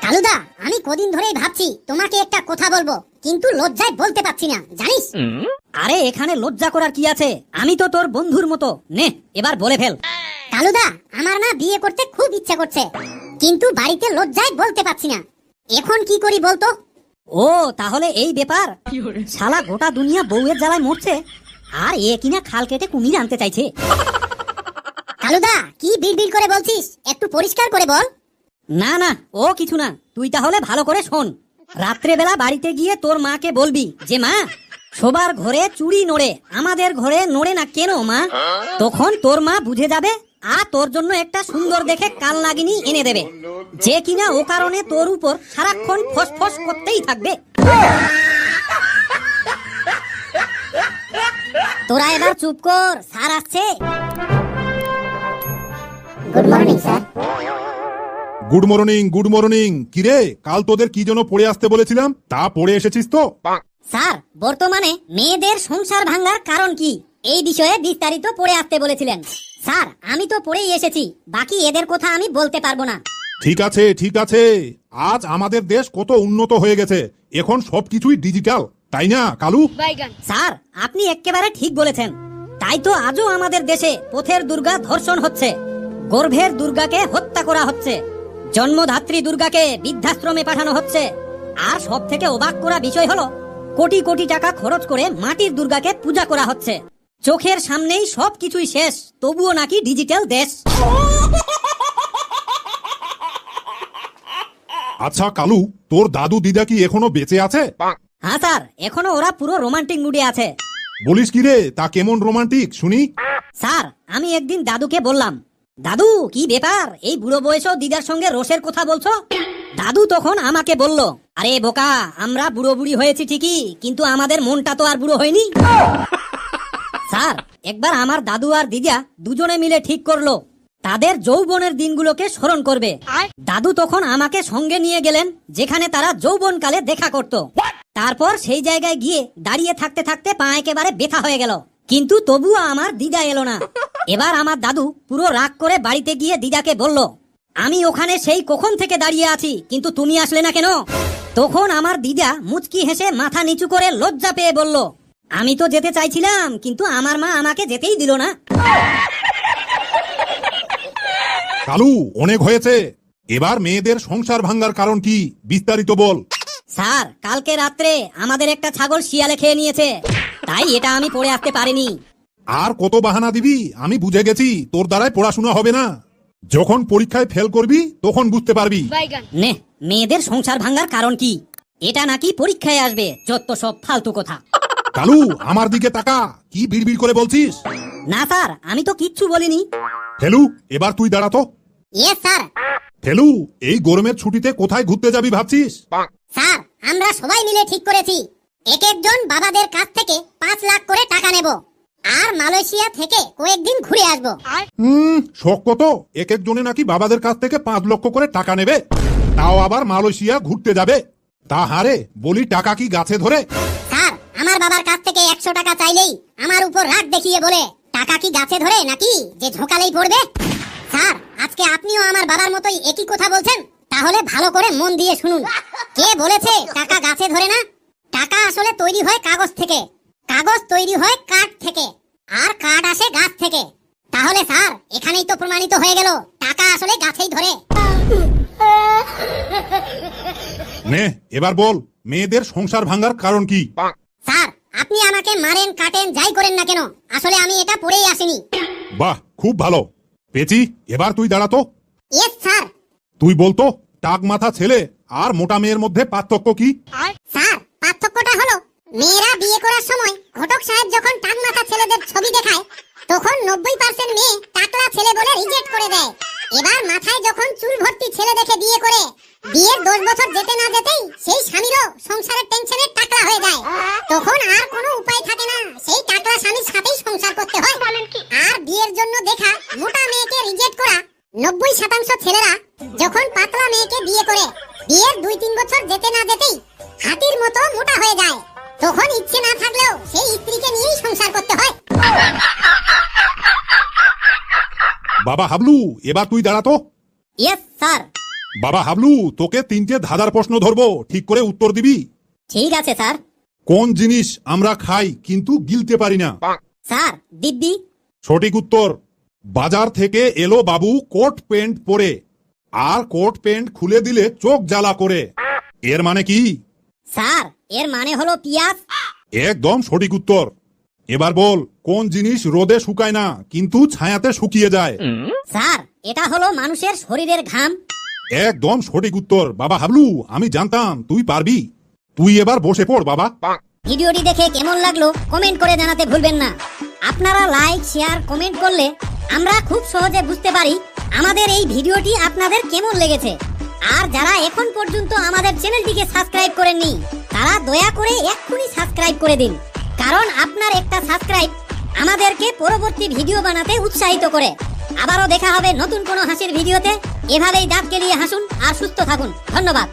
কালুদা, আমি কদিন ধরেই ভাবছি তোমাকে একটা কথা বলবো, কিন্তু লজ্জায় বলতে পারছি না, জানিস? আরে এখানে লজ্জা করার কি আছে? আমি তো তোর বন্ধুর মতো, নে এবার বলে ফেল। কালুদা, আমার না বিয়ে করতে খুব ইচ্ছা করছে, কিন্তু বাড়িতে লজ্জায় বলতে পারছি না। এখন কি করি বলতো? ও তাহলে এই ব্যাপার। শালা গোটা দুনিয়া বউয়ের জ্বালায় মরছে, আর এ কিনা খাল কেটে কুমির আনতে চাইছে। কালুদা, কি বিড়বিড় করে বলছিস? একটু পরিষ্কার করে বল। না না, ও কিছু না, তুই তাহলে ভালো করে শোন। রাত্রেবেলা বাড়িতে গিয়ে তোর মাকে বলবি যে মা, সবার ঘরে চুড়ি নড়ে, আমাদের ঘরে নড়ে না কেন মা? তখন তোর মা বুঝে যাবে, আর তোর জন্য একটা সুন্দর দেখে কাল নাগিনী এনে দেবে, যে কিনা ও কারণে তোর উপর সারাক্ষণ ফসফস করতেই থাকবে। তোরা এবার চুপ কর, স্যার আসছে। Good morning sir. Good morning, good morning. কিরে, কাল তোদের কি যেন পড়ে আসতে বলেছিলাম, তা পড়ে এসেছিস তো? স্যার, বর্তমানে মেয়েদের সংসার ভাঙার কারণ কি, এই বিষয়ে বিস্তারিত পড়ে আসতে বলেছিলেন। স্যার, আমি তো পড়েই এসেছি, বাকি এদের কথা আমি বলতে পারবো না। ঠিক আছে, ঠিক আছে। আজ আমাদের দেশ কত উন্নত হয়ে গেছে, এখন সবকিছুই ডিজিটাল, তাই না কালু? স্যার, আপনি একেবারে ঠিক বলেছেন। তাই তো আজও আমাদের দেশে পথের দুর্গা ধর্ষণ হচ্ছে, গর্ভের দুর্গাকে হত্যা করা হচ্ছে, জন্মধাত্রী দুর্গাকে বৃদ্ধাশ্রমে পাঠানো হচ্ছে। আর সব থেকে অবাক করা বিষয় হলো, কোটি কোটি টাকা খরচ করে মাটির দুর্গাকে পূজা করা হচ্ছে। চোখের সামনেই সবকিছুই শেষ, তবুও নাকি ডিজিটাল দেশ। আচ্ছা কালু, তোর দাদু দিদা কি এখনো বেঁচে আছে? হ্যাঁ স্যার, এখনো ওরা পুরো রোমান্টিক মুডে আছে। বলিস কি রে, তা কেমন রোমান্টিক শুনি? স্যার, আমি একদিন দাদুকে বললাম, দাদু কি ব্যাপার, এই বুড়ো বয়সেও দিদার সঙ্গে রোষের কথা বলছো? দাদু তখন আমাকে বলল, আরে বোকা, আমরা বুড়ো বুড়ি হয়েছি ঠিকই, কিন্তু আমাদের মনটা তো আর বুড়ো হয়নি। স্যার, একবার আমার দাদু আর দিদা দুজনে মিলে ঠিক করলো তাদের যৌবনের দিনগুলোকে স্মরণ করবে। দাদু তখন আমাকে সঙ্গে নিয়ে গেলেন যেখানে তারা যৌবনকালে দেখা করত। তারপর সেই জায়গায় গিয়ে দাঁড়িয়ে থাকতে থাকতে পা একেবারে ব্যথা হয়ে গেল, কিন্তু তবুও আমার দিদা এলো না। এবার আমার দাদু পুরো রাগ করে বাড়িতে গিয়ে দিদাকে বলল, আমি ওখানে সেই কখন থেকে দাঁড়িয়ে আছি, কিন্তু তুমি আসলে না কেন? তখন আমার দিদা মুচকি হেসে মাথা নিচু করে লজ্জা পেয়ে বলল, আমি তো যেতে চাইছিলাম, কিন্তু আমার মা আমাকে যেতেই দিল না। কালু, অনেক হয়েছে, এবার মেয়েদের সংসার ভাঙার কারণ কি, বিস্তারিত বল। স্যার, কালকে রাত্রে আমাদের একটা ছাগল শিয়ালে খেয়ে নিয়েছে, তাই এটা আমি পড়ে আসতে পারিনি। আর কত বাহানা দিবি? আমি বুঝে গেছি তোর দ্বারাই পড়াশোনা হবে না। যখন পরীক্ষায় ফেল করবি তখন বুঝতে পারবি। নে, মেয়েদের সংসার ভাঙার কারণ কি, এটা নাকি পরীক্ষায় আসবে, যত সব ফালতু কথা। কালু, আমার দিকে তাকা, কি বিড়বিড় করে বলছিস? না স্যার, আমি তো কিচ্ছু বলিনি। ফেলু, এবার তুই দাঁড়াতো। Yes sir. ফেলু, এই গরমের ছুটিতে কোথায় ঘুরতে যাবি ভাবছিস? স্যার, আমরা সবাই মিলে ঠিক করেছি, এক একজন বাবাদের কাছ থেকে 5 লাখ করে টাকা নেব, আর মালয়েশিয়া থেকে কয়েকদিন ঘুরে আসবো। শখ কত, এক একজনে নাকি বাবাদের কাছ থেকে 5 লক্ষ করে টাকা নেবে, তাও আবার মালয়েশিয়া ঘুরতে যাবে। তা হারে বলি, টাকা কি গাছে ধরে? স্যার, আমার বাবার কাছ থেকে 100 টাকা চাইলেই আমার উপর রাগ দেখিয়ে বলে, টাকা কি গাছে ধরে নাকি যে ঝোঁকালেই পড়বে? স্যার, আজকে আপনিও আমার বাবার মতোই একই কথা বলছেন, তাহলে ভালো করে মন দিয়ে শুনুন। কে বলেছে টাকা গাছে ধরে না? টাকা আসলে তৈরি হয় কাগজ থেকে, কাগজ তৈরি হয় কাঠ থেকে, আর কাঠ আসে গাছ থেকে। তাহলে স্যার, এখানেই তো প্রমাণিত হয়ে গেল টাকা আসলে গাছেই ধরে। নে এবার বল, মেয়েদের সংসার ভাঙার কারণ কি? স্যার, আপনি আমাকে মারেন কাটেন যাই করেন না কেন, আসলে আমি এটা পড়েই আসিনি। বাহ, খুব ভালো। পেচি, এবার তুই দাঁড়াতো। Yes sir. তুই বলতো, টাক মাথা ছেলে আর মোটা মেয়ের মধ্যে পার্থক্য কি? স্যার, পার্থক্যটা হলো, মেয়েরা বিয়ে করার সময় ঘটক সাহেব যখন টাক মাথা ছেলেদের ছবি দেখায়, তখন 90% মেয়ে টাকলা ছেলে বলে রিজেক্ট করে দেয়। এবার মাথায় যখন চুল ভর্তি ছেলে দেখে বিয়ে করে, বিয়ের 10 বছর যেতে না যেতেই সেই স্বামীরও সংসারের টেনশনে টাকলা হয়ে যায়। তখন আর কোনো উপায় থাকে না, সেই টাকলা স্বামীর সাথেই সংসার করতে হয়। আর বিয়ের জন্য দেখা মোটা মেয়েকে রিজেক্ট করা 90% ছেলেরা যখন পাতলা মেয়েকে বিয়ে করে, বিয়ের 2-3 বছর যেতে না যেতেই হাতির মতো মোটা হয়ে যায়। তখন ইচ্ছে না থাকলেও সেই স্ত্রীকে নিয়েই সংসার করতে হয়। বাবা হাবলু, এবার তুই দাঁড়াতো। Yes sir. বাবা হাবলু, তোকে 3টে ধাঁধার প্রশ্ন ধরবো, ঠিক করে উত্তর দিবি। ঠিক আছে স্যার। কোন জিনিস আমরা খাই কিন্তু গিলতে পারি না? স্যার, দিব্যি। সঠিক উত্তর। বাজার থেকে এলো বাবু কোট প্যান্ট পরে, আর কোট প্যান্ট খুলে দিলে চোখ জ্বালা করে। এর মানে কি? স্যার, এর মানে হলো পিয়াজ। একদম সঠিক উত্তর। এবার বল, কোন জিনিস রোদে শুকায় না কিন্তু ছায়াতে শুকিয়ে যায়? স্যার, এটা হলো মানুষের শরীরের ঘাম। একদম সঠিক উত্তর। বাবা হাবলু, আমি জানতাম তুই পারবি। তুই এবার বসে পড় বাবা। ভিডিওটি দেখে কেমন লাগলো কমেন্ট করে জানাতে ভুলবেন না। আপনারা লাইক, শেয়ার, কমেন্ট করলে আমরা খুব সহজে বুঝতে পারি আমাদের এই ভিডিওটি আপনাদের কেমন লেগেছে। আর যারা এখন পর্যন্ত আমাদের চ্যানেলটিকে সাবস্ক্রাইব করেননি, তারা দয়া করে এক্ষুনি সাবস্ক্রাইব করে দিন, কারণ আপনার একটা সাবস্ক্রাইব আমাদেরকে পরবর্তী ভিডিও বানাতে উৎসাহিত করে। আবারও দেখা হবে নতুন কোনো হাসির ভিডিওতে। এভাবেই দাঁত কেলিয়ে হাসুন আর সুস্থ থাকুন। ধন্যবাদ।